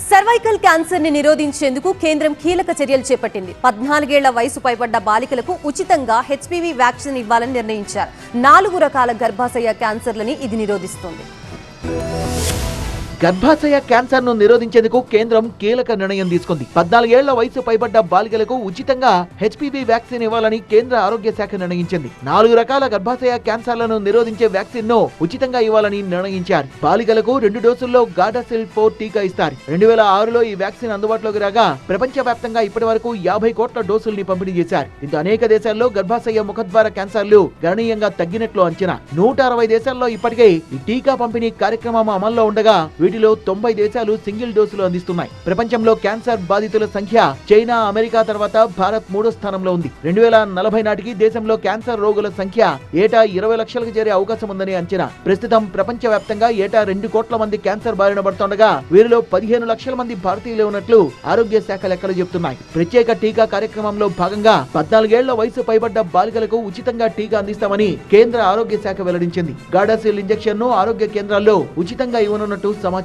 Cervical cancer ని నిరోధించేందుకు కేంద్రం కీలక చర్యలు చేపట్టింది. 14 ఏళ్ల వయసు పైబడ్డ బాలికలకు ఉచితంగా హెచ్పివి వ్యాక్సిన్ ఇవ్వాలని నిర్ణయించారు. 4 రకాల గర్భాశయ క్యాన్సర్లని ఇది నిరోధిస్తుంది. గర్భాశయ క్యాన్సర్ ను నిరోధించేందుకు కేంద్రం కీలక నిర్ణయం తీసుకుంది. 14 ఏళ్ల వయసు పైబడ్డ బాలికలకు ఉచితంగా హెచ్పివి వ్యాక్సిన్ ఇవ్వాలని కేంద్ర ఆరోగ్య శాఖ నిర్ణయించింది. 4 రకాల గర్భాశయ క్యాన్సర్లను నిరోధించే వ్యాక్సిన్ ను ఉచితంగా ఇవ్వాలని నిర్ణయించారు. బాలికలకు 2 డోసుల్లో గార్డాసిల్ 4 టీకా ఇస్తారు. 2006లో ఈ వ్యాక్సిన్ అందుబాటులోకి రాగా ప్రపంచవ్యాప్తంగా ఇప్పటి వరకు 50 కోట్ల డోసుల్ని పంపిణీ చేశారు. దీంతో అనేక దేశాల్లో గర్భాశయ ముఖద్వార క్యాన్సర్లు గణనీయంగా తగ్గినట్లు అంచనా. 160 దేశాల్లో ఇప్పటికే ఈ టీకా పంపిణీ కార్యక్రమం అమల్లో ఉండగా వీటిలో 90 దేశాలు సింగిల్ డోసులు అందిస్తున్నాయి. ప్రపంచంలో క్యాన్సర్ బాధితుల సంఖ్య చైనా, అమెరికా తర్వాత భారత్ 3వ స్థానంలో ఉంది. 2040 నాటికి దేశంలో క్యాన్సర్ రోగుల సంఖ్య ఏటా 20 లక్షలకు చేరే అవకాశం ఉందని అంచనా. ప్రస్తుతం ప్రపంచవ్యాప్తంగా ఏటా 2 కోట్ల మంది క్యాన్సర్ బారిన పడుతుండగా వీరిలో 15 లక్షల మంది భారతీయులే ఉన్నట్లు ఆరోగ్య శాఖ లెక్కలు చెబుతున్నాయి. ప్రత్యేక టీకా కార్యక్రమంలో భాగంగా 14 ఏళ్ల వయసు పైబడ్డ బాలికలకు ఉచితంగా టీకా అందిస్తామని కేంద్ర ఆరోగ్య శాఖ వెల్లడించింది. గార్డాసిల్ ఇంజెక్షన్ ను ఆరోగ్య కేంద్రాల్లో ఉచితంగా ఇవ్వనున్నట్టు సమాచారం.